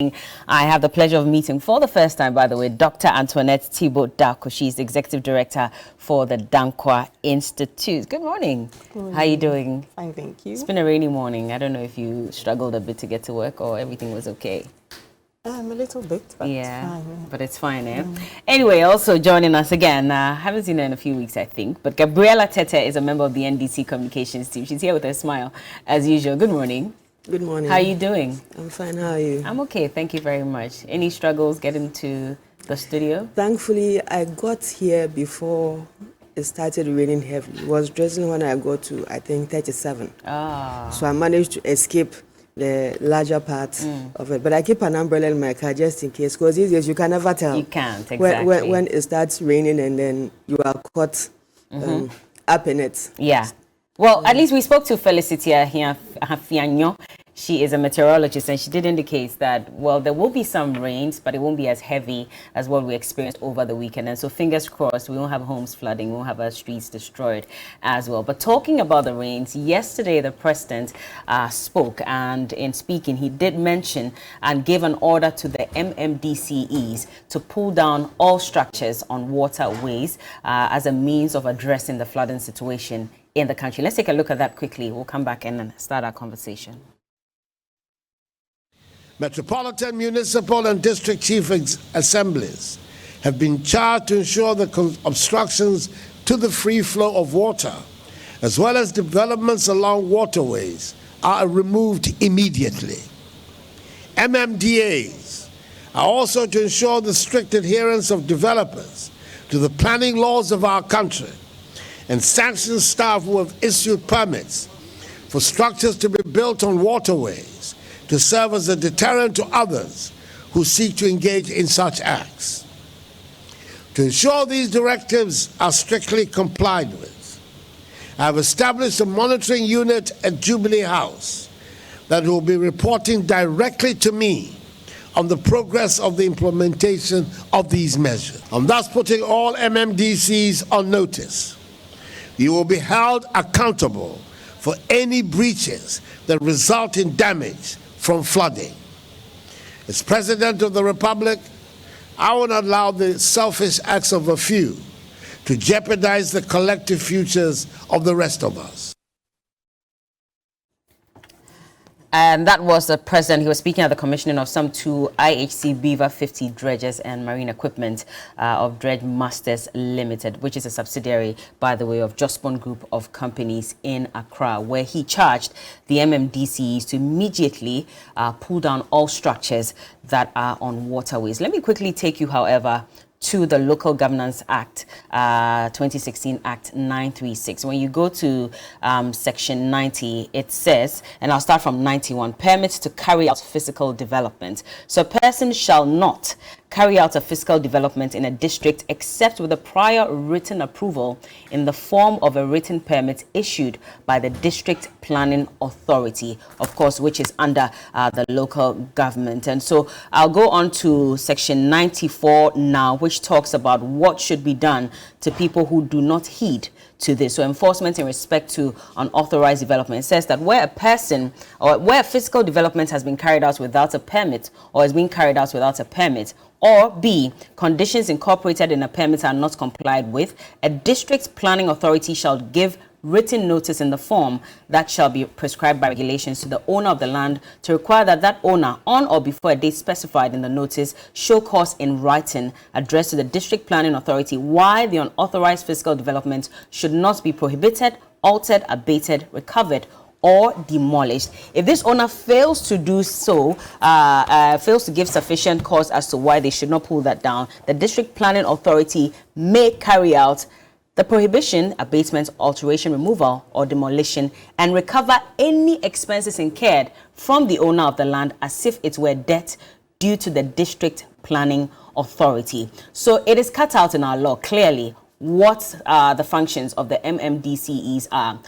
I have the pleasure of meeting for the first time, by the way, Dr. Antoinette Thibault-Darko. She's the Executive Director for the Dankwa Institute. Good morning. Good morning. How are you doing? Fine, thank you. It's been a rainy morning. I don't know if you struggled a bit to get to work or everything was okay. A little bit, but yeah, it's fine. Yeah. But it's fine, eh? Anyway, also joining us again, I haven't seen her in a few weeks, I think, but Gabriela Tete is a member of the NDC communications team. She's here with her smile, as usual. Good morning. Good morning. How are you doing? I'm fine. How are you? I'm okay. Thank you very much. Any struggles getting to the studio? Thankfully, I got here before it started raining heavily. It was drizzling when I got to, I think, 37. Ah. So I managed to escape the larger part of it. But I keep an umbrella in my car just in case, because these days you can never tell. You can't, exactly. When it starts raining and then you are caught up in it. Yeah. Well, at least we spoke to Felicitia here, Hafianyo. She is a meteorologist, and she did indicate that, well, there will be some rains, but it won't be as heavy as what we experienced over the weekend. And so fingers crossed, we won't have homes flooding, we won't have our streets destroyed as well. But talking about the rains, yesterday the president spoke, and in speaking, he did mention and gave an order to the MMDCEs to pull down all structures on waterways as a means of addressing the flooding situation in the country. Let's take a look at that quickly. We'll come back and then start our conversation. Metropolitan, municipal and district chief assemblies have been charged to ensure the obstructions to the free flow of water, as well as developments along waterways, are removed immediately. MMDAs are also to ensure the strict adherence of developers to the planning laws of our country and sanction staff who have issued permits for structures to be built on waterways to serve as a deterrent to others who seek to engage in such acts. To ensure these directives are strictly complied with, I have established a monitoring unit at Jubilee House that will be reporting directly to me on the progress of the implementation of these measures. I'm thus putting all MMDCs on notice. You will be held accountable for any breaches that result in damage from flooding. As President of the Republic, I will not allow the selfish acts of a few to jeopardize the collective futures of the rest of us. And that was the president. He was speaking at the commissioning of some 2 IHC Beaver 50 dredges and marine equipment of Dredge Masters Limited, which is a subsidiary, by the way, of Jospon Group of companies in Accra, where he charged the MMDCs to immediately pull down all structures that are on waterways. Let me quickly take you, however, to the Local Governance Act, 2016 Act 936. When you go to section 90, it says, and I'll start from 91, permits to carry out physical development. So a person shall not carry out a physical development in a district except with a prior written approval in the form of a written permit issued by the District Planning Authority, of course, which is under the local government. And so I'll go on to section 94 now, which talks about what should be done to people who do not heed to this. So enforcement in respect to unauthorized development. It says that where a person or where physical development has been carried out without a permit or is being carried out without a permit, or B, conditions incorporated in a permit are not complied with, a district planning authority shall give written notice in the form that shall be prescribed by regulations to the owner of the land to require that that owner, on or before a date specified in the notice, show cause in writing addressed to the district planning authority why the unauthorized physical development should not be prohibited, altered, abated, recovered, or demolished. If this owner fails to do so, fails to give sufficient cause as to why they should not pull that down, the district planning authority may carry out the prohibition, abatement, alteration, removal, or demolition, and recover any expenses incurred from the owner of the land as if it were debt due to the district planning authority. So it is cut out in our law clearly what the functions of the MMDCEs are.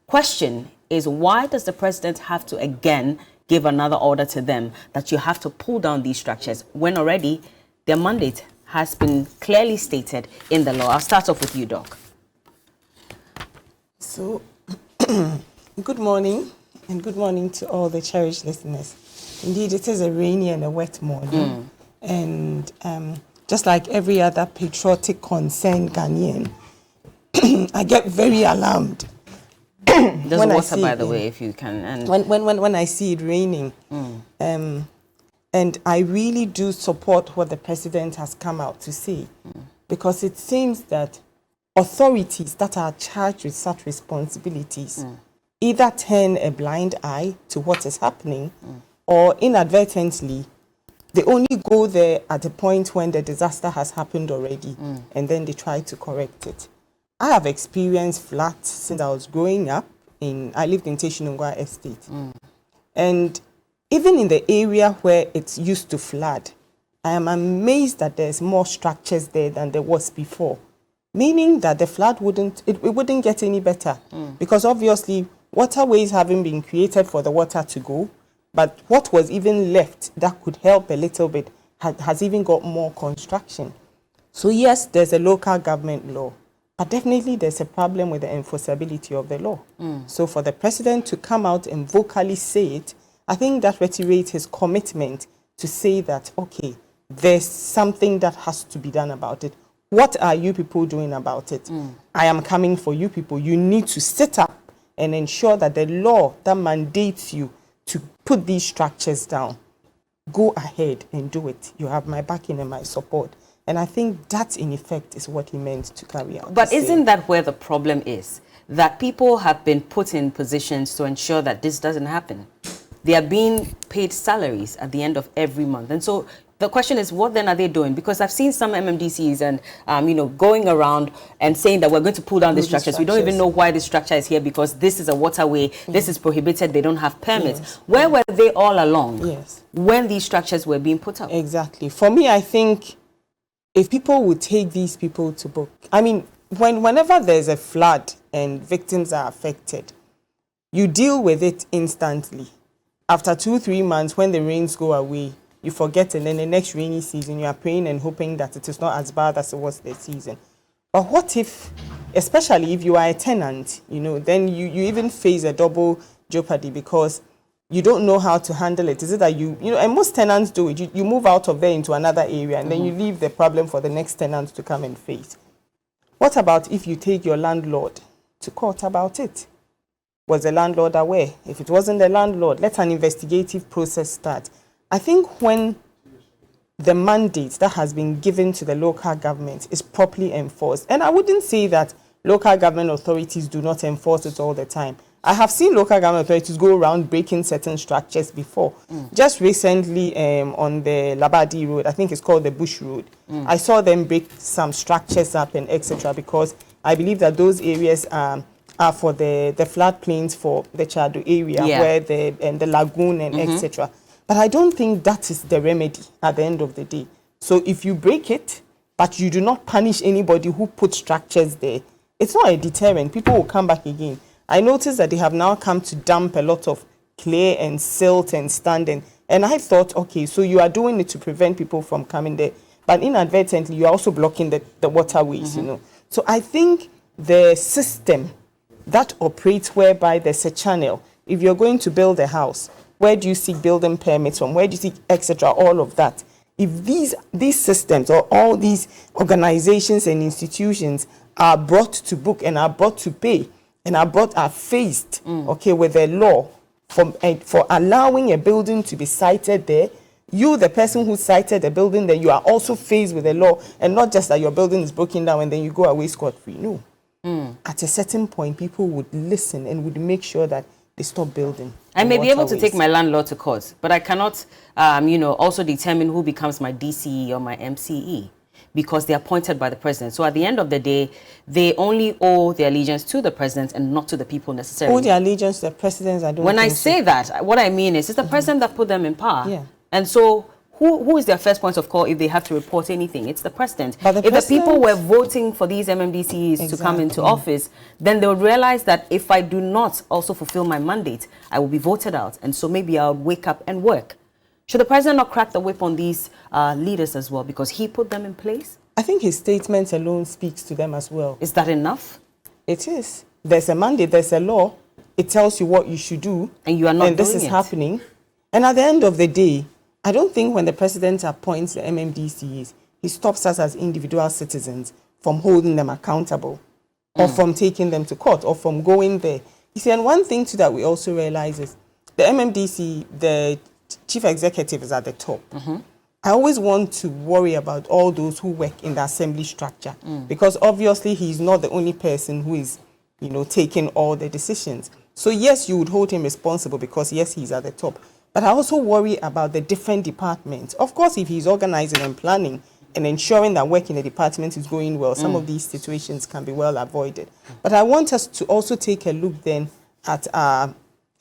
Question is, why does the president have to again give another order to them that you have to pull down these structures when already their mandate has been clearly stated in the law? I'll start off with you, Doc. So, good morning, and good morning to all the cherished listeners. Indeed, it is a rainy and a wet morning. And just like every other patriotic concerned Ghanaian, I get very alarmed. There's water, by the way, if you can. And when I see it raining. And I really do support what the president has come out to say, because it seems that authorities that are charged with such responsibilities either turn a blind eye to what is happening, or inadvertently, they only go there at the point when the disaster has happened already, and then they try to correct it. I have experienced floods since I was growing up. I lived in Teshinungwa Estate. And even in the area where it's used to flood, I am amazed that there's more structures there than there was before. Meaning that the flood wouldn't get any better. Because obviously, waterways haven't been created for the water to go, but what was even left that could help a little bit has even got more construction. So yes, there's a local government law, but definitely there's a problem with the enforceability of the law. So for the president to come out and vocally say it, I think that reiterates his commitment to say that, okay, there's something that has to be done about it. What are you people doing about it? I am coming for you people. You need to sit up and ensure that the law that mandates you to put these structures down, go ahead and do it. You have my backing and my support. And I think that, in effect, is what he meant to carry out. But isn't that where the problem is? That people have been put in positions to ensure that this doesn't happen. They are being paid salaries at the end of every month. And so the question is, what then are they doing? Because I've seen some MMDCs and, going around and saying that we're going to pull down the structures. We don't even know why the structure is here, because this is a waterway. This is prohibited. They don't have permits. Yes. Where were they all along Yes. when these structures were being put up? Exactly. For me, I think if people would take these people to book, I mean, whenever there's a flood and victims are affected, you deal with it instantly. After 2-3 months, when the rains go away, you forget, and then the next rainy season, you are praying and hoping that it is not as bad as it was this season. But what if, especially if you are a tenant, then you even face a double jeopardy, because you don't know how to handle it. Is it that and most tenants do it, you move out of there into another area, and then you leave the problem for the next tenant to come and face. What about if you take your landlord to court about it? Was the landlord aware? If it wasn't the landlord, let an investigative process start. I think when the mandate that has been given to the local government is properly enforced, and I wouldn't say that local government authorities do not enforce it all the time. I have seen local government authorities go around breaking certain structures before. Just recently on the Labadi Road, I think it's called the Bush Road, I saw them break some structures up and etc. because I believe that those areas are for the floodplains for the Chado area, where the lagoon and etc. But I don't think that is the remedy at the end of the day. So if you break it, but you do not punish anybody who put structures there, it's not a deterrent. People will come back again. I noticed that they have now come to dump a lot of clay and silt and sand, and I thought, okay, so you are doing it to prevent people from coming there, but inadvertently you are also blocking the waterways, So I think the system that operates whereby there's a channel. If you're going to build a house, where do you seek building permits from? Where do you seek etc. All of that. If these systems or all these organizations and institutions are brought to book and are brought to pay and are faced, with the law for allowing a building to be sited there, you, the person who sited the building there, you are also faced with the law, and not just that your building is broken down and then you go away scot-free. No. At a certain point, people would listen and would make sure that they stop building. I may be able to take my landlord to court, but I cannot, also determine who becomes my DCE or my MCE, because they are appointed by the president. So at the end of the day, they only owe their allegiance to the president and not to the people necessarily. Owe their allegiance to the president, I don't When I say that, what I mean is it's the president that put them in power. Yeah. And so who is their first point of call if they have to report anything? It's the president. But if the people were voting for these MMDCs to come into office, then they would realize that if I do not also fulfill my mandate, I will be voted out. And so maybe I'll wake up and work. Should the president not crack the whip on these leaders as well, because he put them in place? I think his statement alone speaks to them as well. Is that enough? It is. There's a mandate, there's a law. It tells you what you should do. And you are not doing it. And this is happening. And at the end of the day, I don't think when the president appoints the MMDCs, he stops us as individual citizens from holding them accountable or from taking them to court or from going there. You see, and one thing too that we also realize is the MMDC, the chief executive is at the top. I always want to worry about all those who work in the assembly structure because obviously he's not the only person who is, you know, taking all the decisions. So yes, you would hold him responsible because yes, he's at the top. But I also worry about the different departments. Of course, if he's organizing and planning and ensuring that work in the department is going well, some of these situations can be well avoided. But I want us to also take a look then at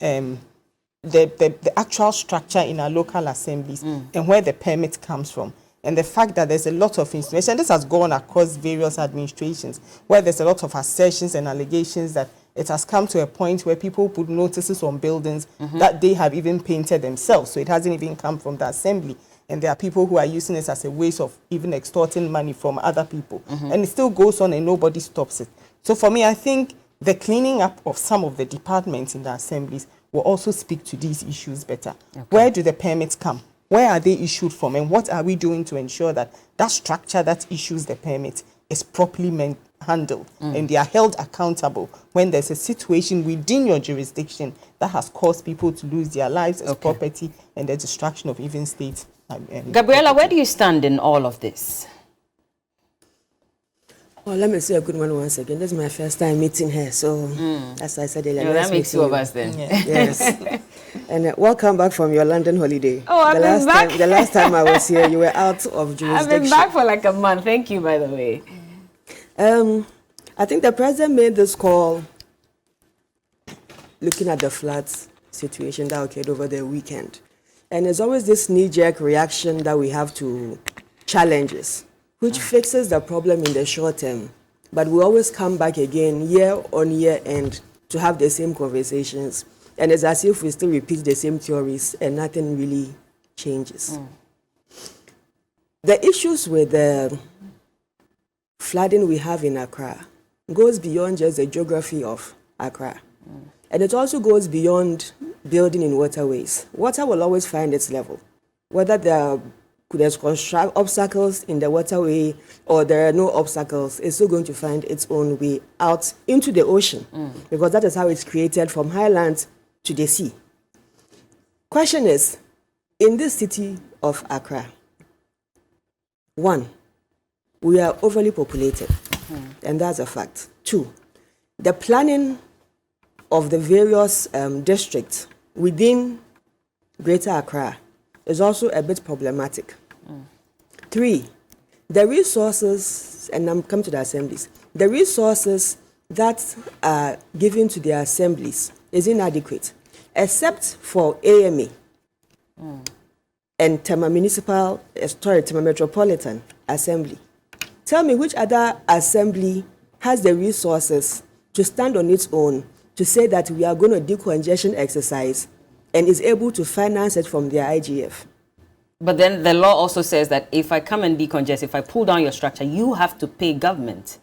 the actual structure in our local assemblies and where the permit comes from. And the fact that there's a lot of information, and this has gone across various administrations, where there's a lot of assertions and allegations that it has come to a point where people put notices on buildings that they have even painted themselves. So it hasn't even come from the assembly. And there are people who are using this as a way of even extorting money from other people. And it still goes on and nobody stops it. So for me, I think the cleaning up of some of the departments in the assemblies will also speak to these issues better. Okay. Where do the permits come? Where are they issued from? And what are we doing to ensure that that structure that issues the permit is properly handled and they are held accountable when there's a situation within your jurisdiction that has caused people to lose their lives as property and the destruction of even state. Gabriela, where do you stand in all of this? Well, let me say a good one once again. This is my first time meeting her, so as I said earlier, that makes two of us then. Yeah. Yes. And welcome back from your London holiday. Oh, I've been back. The last time I was here, you were out of jurisdiction. I've been back for like a month. Thank you, by the way. I think the president made this call looking at the floods situation that occurred over the weekend. And there's always this knee-jerk reaction that we have to challenges, which fixes the problem in the short term. But we always come back again year on year end to have the same conversations. And it's as if we still repeat the same theories and nothing really changes. The issues with the flooding we have in Accra goes beyond just the geography of Accra. And it also goes beyond building in waterways. Water will always find its level. Whether there's obstacles in the waterway or there are no obstacles, it's still going to find its own way out into the ocean because that is how it's created from highlands to the sea. Question is, in this city of Accra, one, we are overly populated, and that's a fact. Two, the planning of the various districts within Greater Accra is also a bit problematic. Three, the resources, and I'm coming to the assemblies, the resources that are given to the assemblies is inadequate, except for AMA and Tema Metropolitan Assembly. Tell me which other assembly has the resources to stand on its own to say that we are going to decongestion exercise and is able to finance it from their IGF. But then the law also says that if I come and decongest, if I pull down your structure, you have to pay government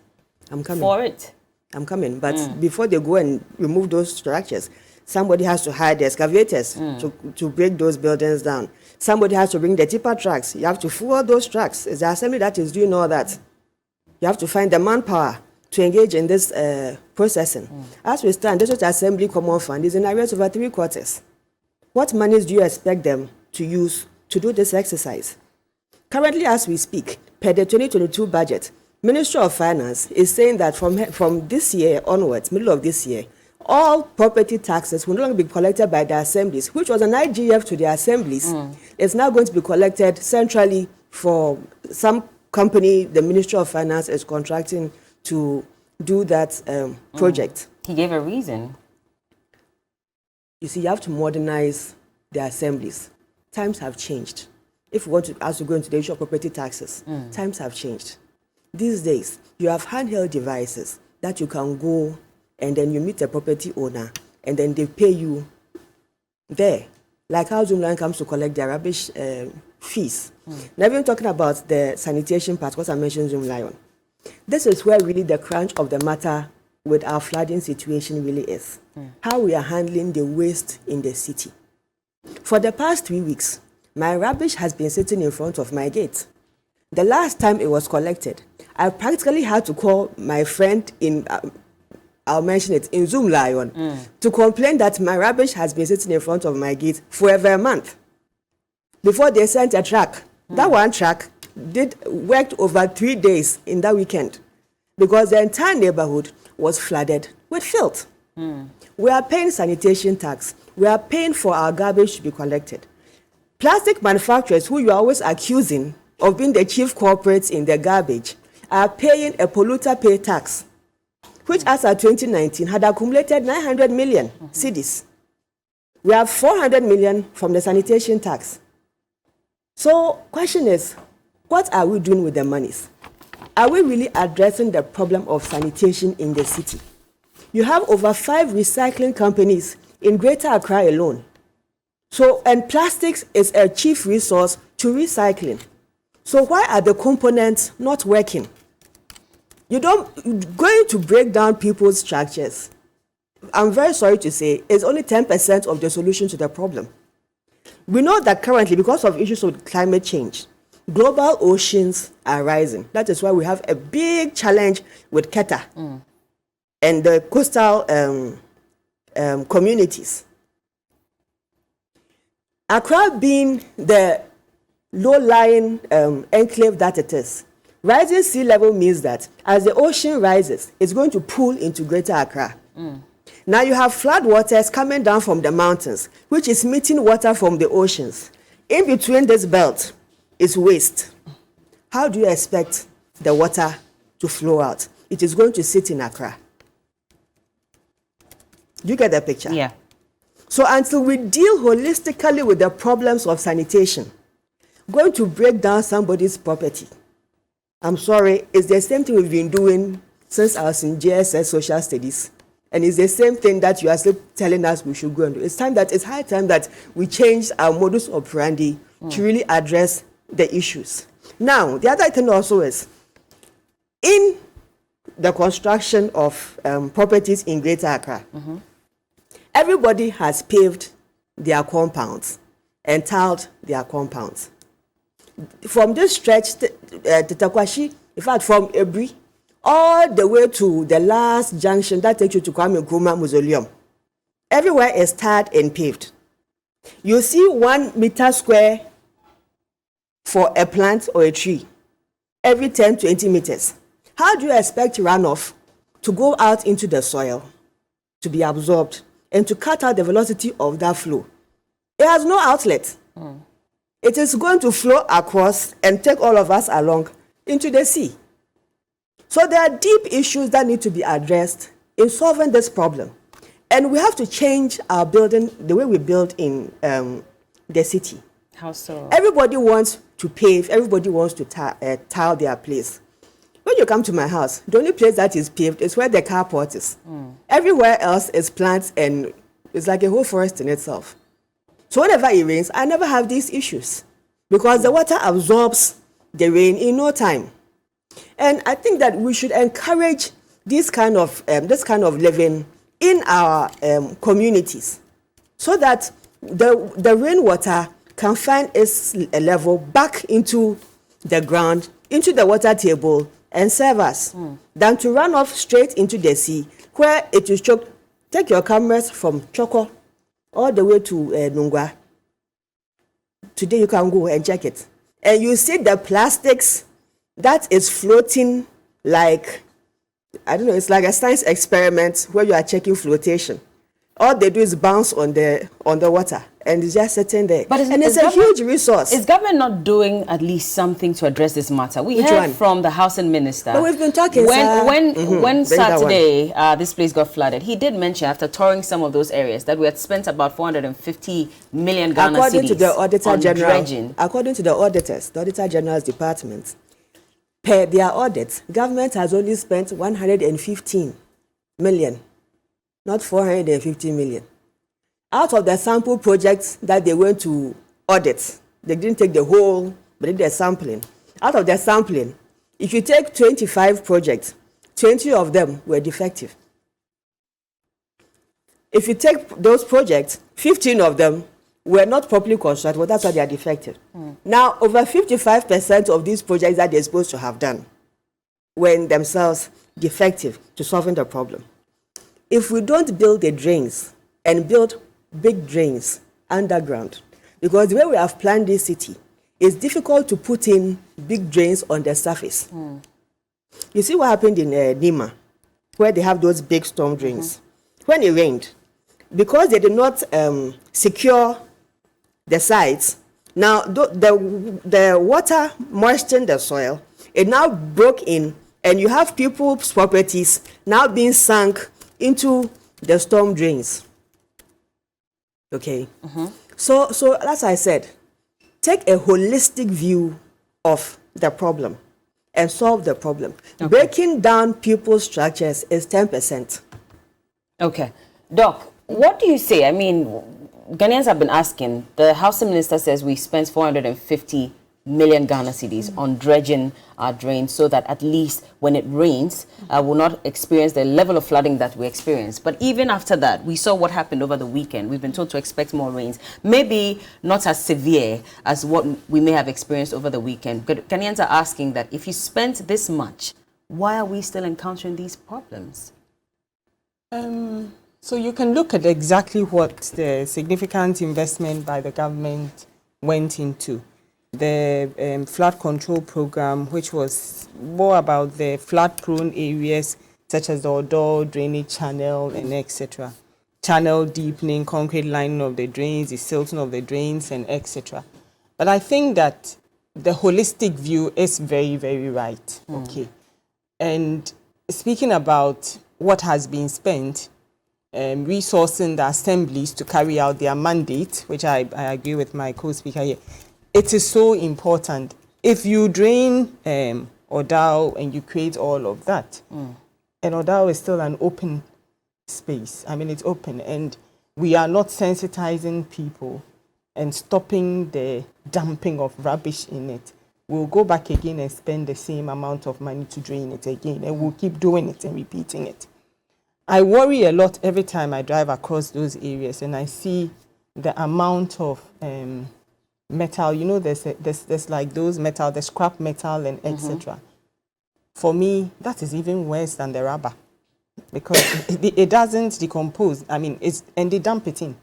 for it. I'm coming. But before they go and remove those structures, somebody has to hire the excavators to break those buildings down. Somebody has to bring the tipper trucks. You have to fuel those trucks. It's the assembly that is doing all that. You have to find the manpower to engage in this processing. As we stand, this assembly common fund is in arrears over 3/4. What monies do you expect them to use to do this exercise? Currently, as we speak, per the 2022 budget, Ministry of Finance is saying that from this year onwards, middle of this year, all property taxes will no longer be collected by the assemblies, which was an IGF to the assemblies. It's now going to be collected centrally for some company the Ministry of Finance is contracting to do that project. He gave a reason. You see, you have to modernize the assemblies. Times have changed. If we want to, as we go into the issue of property taxes, times have changed. These days, you have handheld devices that you can go and then you meet a property owner and then they pay you there. Like how Zoomline comes to collect their rubbish fees. Now, even talking about the sanitation part, because I mentioned Zoomline. This is where really the crunch of the matter with our flooding situation really is. How we are handling the waste in the city. For the past 3 weeks, my rubbish has been sitting in front of my gate. The last time it was collected, I practically had to call my friend in, I'll mention it, in Zoom Lion, to complain that my rubbish has been sitting in front of my gate for over a month. Before they sent a truck, that one truck worked over 3 days in that weekend because the entire neighborhood was flooded with filth. We are paying sanitation tax. We are paying for our garbage to be collected. Plastic manufacturers, who you are always accusing of being the chief culprits in the garbage, are paying a polluter pay tax, which as of 2019 had accumulated 900 million cedis. We have 400 million from the sanitation tax. So, question is, what are we doing with the monies? Are we really addressing the problem of sanitation in the city? You have over 5 recycling companies in Greater Accra alone. So, and plastics is a chief resource to recycling. So why are the components not working? Going to break down people's structures, I'm very sorry to say, is only 10% of the solution to the problem. We know that currently, because of issues with climate change, global oceans are rising. That is why we have a big challenge with Keta and the coastal communities. Accra being the low-lying enclave that it is, rising sea level means that as the ocean rises, it's going to pool into Greater Accra. Now you have flood waters coming down from the mountains, which is meeting water from the oceans. In between this belt is waste. How do you expect the water to flow out? It is going to sit in Accra. Do you get the picture? Yeah. So until we deal holistically with the problems of sanitation, going to break down somebody's property, I'm sorry, it's the same thing we've been doing since I was in JSS Social Studies. And it's the same thing that you are still telling us we should go and do. It's high time that we change our modus operandi to really address the issues. Now, the other thing also is, in the construction of properties in Greater Accra, everybody has paved their compounds and tiled their compounds. From this stretch, Tetakwashi, in fact, from Ebri, all the way to the last junction that takes you to Kwame Nkrumah Mausoleum, everywhere is tarred and paved. You see 1 meter square for a plant or a tree every 10-20 meters. How do you expect runoff to go out into the soil, to be absorbed, and to cut out the velocity of that flow? It has no outlet. It is going to flow across and take all of us along into the sea. So there are deep issues that need to be addressed in solving this problem. And we have to change our building, the way we build in the city. How so? Everybody wants to pave, everybody wants to tile their place. When you come to my house, the only place that is paved is where the carport is. Everywhere else is plants and it's like a whole forest in itself. So whenever it rains, I never have these issues because the water absorbs the rain in no time. And I think that we should encourage this kind of living in our communities so that the rainwater can find its level back into the ground, into the water table, and serve us, than to run off straight into the sea, where it is choked. Take your cameras from Choco all the way to Nungwa. Today you can go and check it. And you see the plastics that is floating like, I don't know, it's like a science experiment where you are checking flotation. All they do is bounce on the water and it's just sitting there. But it's a huge resource. Is government not doing at least something to address this matter? We heard from the housing minister. But we've been talking, when Saturday this place got flooded, he did mention after touring some of those areas that we had spent about 450 million Ghana cedis according to the Auditor General, dredging. According to the auditors, the Auditor General's department, per their audit, government has only spent 115 million. Not 450 million. Out of the sample projects that they went to audit, they didn't take the whole, but did the sampling. Out of the sampling, if you take 25 projects, 20 of them were defective. If you take those projects, 15 of them were not properly constructed, well, that's why they are defective. Now, over 55% of these projects that they're supposed to have done were in themselves defective to solving the problem. If we don't build the drains and build big drains underground, because the way we have planned this city, it's difficult to put in big drains on the surface. You see what happened in Nima, where they have those big storm drains. When it rained, because they did not secure the sites, now the water moistened the soil, it now broke in, and you have people's properties now being sunk into the storm drains. Okay? So as I said, take a holistic view of the problem and solve the problem. Okay. Breaking down people's structures is 10%. Okay. Doc, what do you say? I mean, Ghanaians have been asking. The housing minister says we spent 450 million Ghana cedis on dredging our drains so that at least when it rains, we'll not experience the level of flooding that we experienced. But even after that, we saw what happened over the weekend. We've been told to expect more rains, maybe not as severe as what we may have experienced over the weekend. But Ghanaians are asking that if you spent this much, why are we still encountering these problems? So you can look at exactly what the significant investment by the government went into. The flood control program, which was more about the flood-prone areas such as the Odo drainage channel and etc. Channel deepening, concrete lining of the drains, the silting of the drains and etc. But I think that the holistic view is very, very right. Okay. And speaking about what has been spent, resourcing the assemblies to carry out their mandate, which I agree with my co-speaker here, it is so important. If you drain Odao and you create all of that, and Odao is still an open space. I mean, it's open, and we are not sensitizing people and stopping the dumping of rubbish in it. We'll go back again and spend the same amount of money to drain it again, and we'll keep doing it and repeating it. I worry a lot every time I drive across those areas and I see the amount of metal, you know, there's like those metal, the scrap metal and etc. For me, that is even worse than the rubber because it doesn't decompose. I mean, and they dump it in.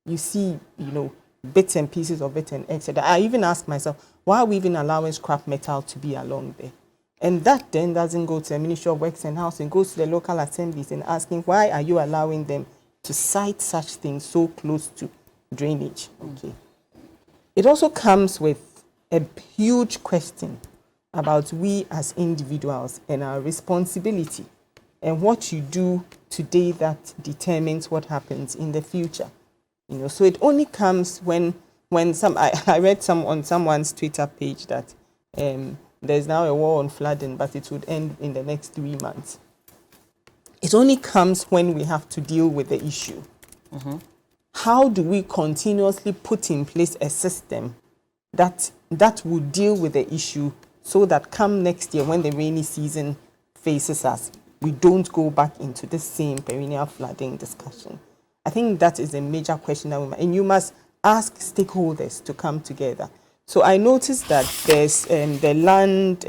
You see, you know, bits and pieces of it and etc. I even ask myself, why are we even allowing scrap metal to be along there? And that then doesn't go to the Ministry of Works and Housing, goes to the local assemblies and asking, why are you allowing them to site such things so close to drainage? Okay. It also comes with a huge question about we as individuals and our responsibility and what you do today that determines what happens in the future. You know, so it only comes when I read on someone's Twitter page that there's now a war on flooding, but it would end in the next 3 months. It only comes when we have to deal with the issue. How do we continuously put in place a system that will deal with the issue so that come next year when the rainy season faces us, we don't go back into the same perennial flooding discussion? I think that is a major question and you must ask stakeholders to come together. So I noticed that there's the land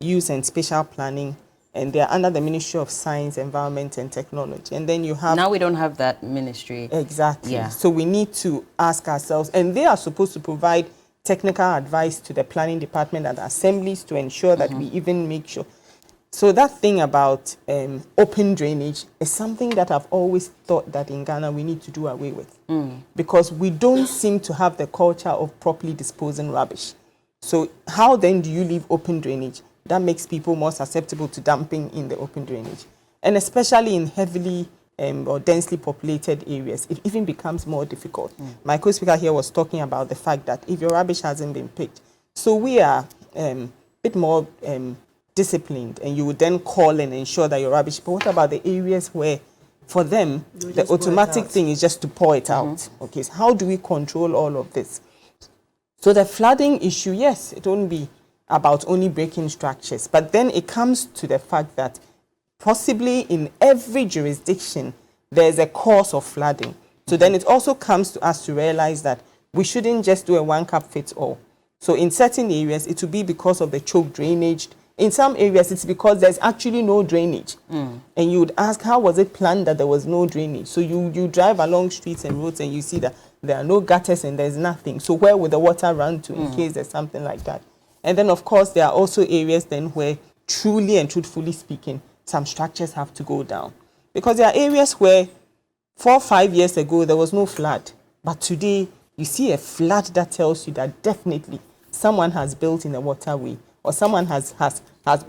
use and spatial planning, and they're under the Ministry of Science, Environment and Technology. And then you have... Now we don't have that ministry. Exactly. Yeah. So we need to ask ourselves, and they are supposed to provide technical advice to the planning department and assemblies to ensure that we even make sure. So that thing about open drainage is something that I've always thought that in Ghana we need to do away with. Because we don't seem to have the culture of properly disposing rubbish. So how then do you leave open drainage? That makes people more susceptible to dumping in the open drainage. And especially in heavily or densely populated areas, it even becomes more difficult. My co-speaker here was talking about the fact that if your rubbish hasn't been picked, so we are a bit more disciplined, and you would then call and ensure that your rubbish, but what about the areas where for them, the automatic thing is just to pour it out? Okay, so how do we control all of this? So the flooding issue, yes, it won't be about only breaking structures, but then it comes to the fact that possibly in every jurisdiction, there's a cause of flooding. So then it also comes to us to realize that we shouldn't just do a one-cap-fits-all. So in certain areas, it will be because of the choke drainage. In some areas, it's because there's actually no drainage. And you would ask, how was it planned that there was no drainage? So you drive along streets and roads and you see that there are no gutters and there's nothing. So where would the water run to in case there's something like that? And then, of course, there are also areas then where truly and truthfully speaking, some structures have to go down. Because there are areas where 4 or 5 years ago, there was no flood. But today, you see a flood that tells you that definitely someone has built in a waterway or someone has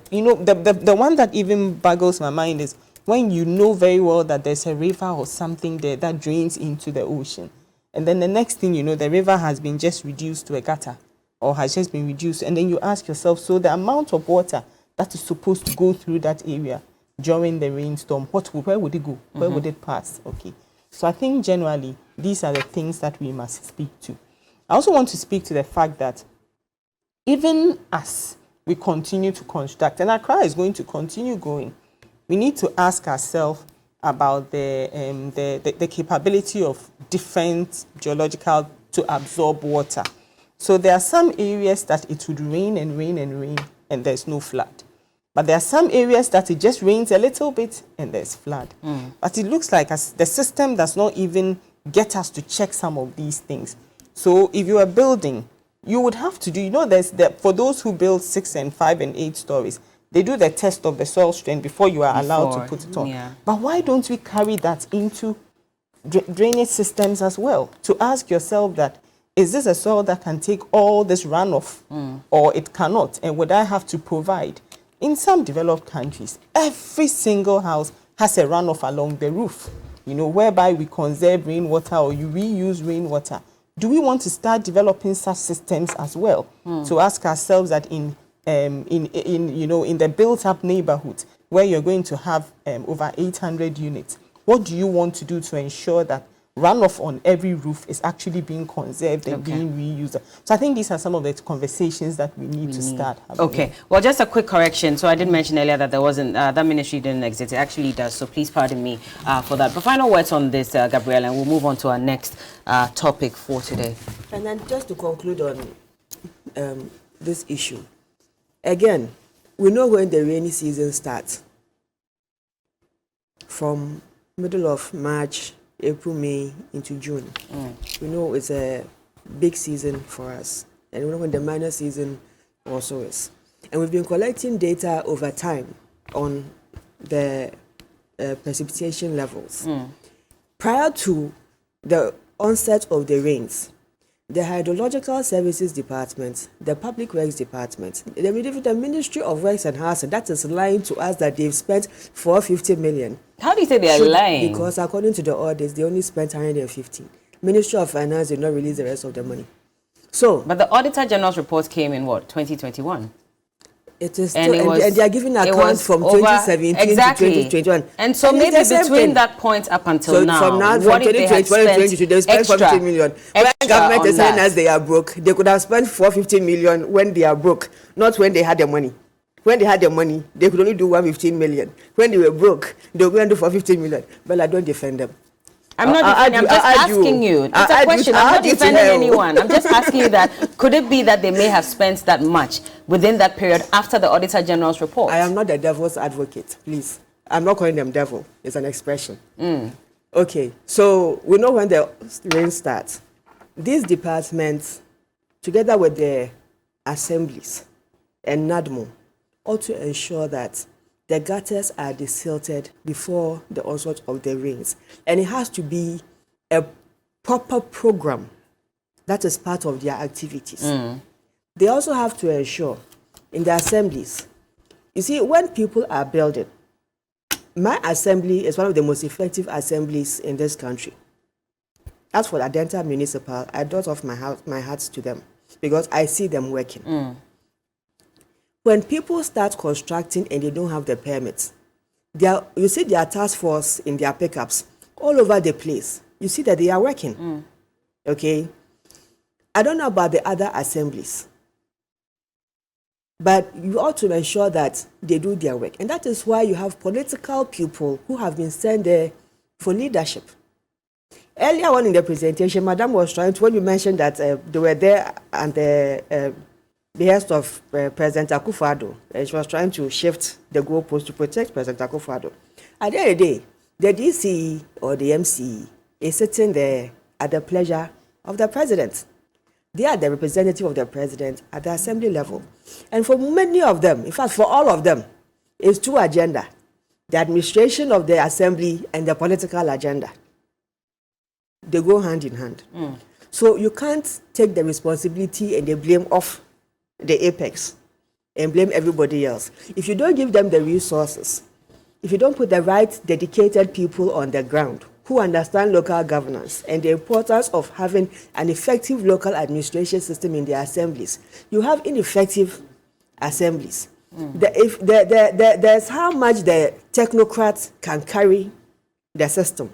you know, the one that even boggles my mind is when you know very well that there's a river or something there that drains into the ocean. And then the next thing you know, the river has been just reduced to a gutter or has just been reduced. And then you ask yourself, so the amount of water that is supposed to go through that area during the rainstorm, where would it go? Where would it pass? Okay. So I think generally, these are the things that we must speak to. I also want to speak to the fact that even as we continue to construct, and Accra is going to continue going, we need to ask ourselves about the capability of different geological to absorb water. So there are some areas that it would rain and rain and rain and there's no flood. But there are some areas that it just rains a little bit and there's flood. But it looks like the system does not even get us to check some of these things. So if you are building, you would have to do, you know, for those who build 6 and 5 and 8 stories, they do the test of the soil strength before you are allowed to put it on. Yeah. But why don't we carry that into drainage systems as well? To ask yourself that, is this a soil that can take all this runoff or it cannot? And would I have to provide? In some developed countries, every single house has a runoff along the roof, you know, whereby we conserve rainwater or you reuse rainwater. Do we want to start developing such systems as well? To ask ourselves that in the built-up neighborhoods where you're going to have over 800 units, what do you want to do to ensure that runoff on every roof is actually being conserved and being reused? So I think these are some of the conversations that we need to start having. Okay. Well, just a quick correction. So I did mention earlier that there wasn't, that ministry didn't exist. It actually does. So please pardon me for that. But final words on this, Gabrielle, and we'll move on to our next topic for today. And then just to conclude on this issue, again, we know when the rainy season starts. From middle of March, April, May into June. We know it's a big season for us. And we know when the minor season also is. And we've been collecting data over time on the precipitation levels. Prior to the onset of the rains, the Hydrological Services Department, the Public Works Department, the Ministry of Works and Housing, that is lying to us that they've spent 450 million. How do you say they're lying? Because according to the audits, they only spent 115. Ministry of Finance did not release the rest of the money. So, but the Auditor General's report came in what, 2021? It is still, and they are giving accounts from 2017 to 2021. And so maybe between that point up until now, from now, from 2021 to 2022, they spent 450 million. When government is saying as they are broke, they could have spent 450 million when they are broke, not when they had the money. When they had the money, they could only do 115 million. When they were broke, they were going to do 450 million. But I don't defend them. I'm not defending, I'm just asking you. It's a question. I'm not defending anyone. I'm just asking you that, could it be that they may have spent that much within that period after the Auditor General's report? I am not the devil's advocate, please. I'm not calling them devil. It's an expression. Okay, so we know when the rain starts. These departments, together with the assemblies and NADMO, ought to ensure that the gutters are desilted before the onset of the rains. And it has to be a proper program that is part of their activities. They also have to ensure in the assemblies, you see, when people are building, my assembly is one of the most effective assemblies in this country. As for Adenta Municipal, I dot off my hat to them because I see them working. When people start constructing and they don't have the permits, you see their task force in their pickups all over the place. You see that they are working. Okay? I don't know about the other assemblies, but you ought to ensure that they do their work. And that is why you have political people who have been sent there for leadership. Earlier on in the presentation, Madam was trying to, when you mentioned that they were there and the behest of President Akufo-Addo, she was trying to shift the goalpost to protect President Akufo-Addo. At the end of the day, the DCE or the MCE is sitting there at the pleasure of the president. They are the representative of the president at the assembly level. And for many of them, in fact, for all of them, it's two agenda: the administration of the assembly and the political agenda. They go hand in hand. So you can't take the responsibility and the blame off the apex and blame everybody else. If you don't give them the resources, if you don't put the right dedicated people on the ground who understand local governance and the importance of having an effective local administration system in the assemblies, you have ineffective assemblies. There's how much the technocrats can carry the system.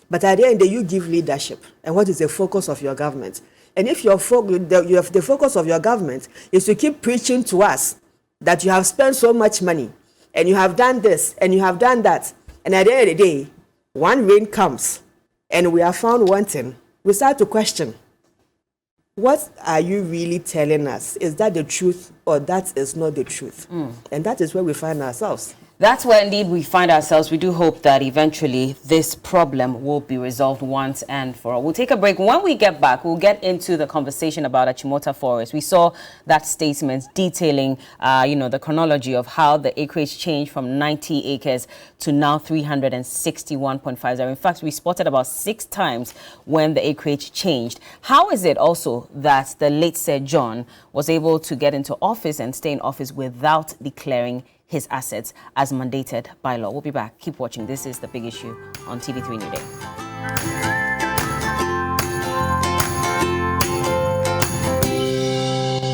But at the end, you give leadership. And what is the focus of your government? And if the focus of your government is to keep preaching to us that you have spent so much money, and you have done this, and you have done that, and at the end of the day, one rain comes, and we are found wanting, we start to question, what are you really telling us? Is that the truth, or that is not the truth? And that is where we find ourselves. That's where indeed we find ourselves. We do hope that eventually this problem will be resolved once and for all. We'll take a break. When we get back, we'll get into the conversation about Achimota Forest. We saw that statement detailing, the chronology of how the acreage changed from 90 acres to now 361.50. In fact, we spotted about 6 times when the acreage changed. How is it also that the late Sir John was able to get into office and stay in office without declaring his assets as mandated by law? We'll be back. Keep watching. This is The Big Issue on TV3 Newday.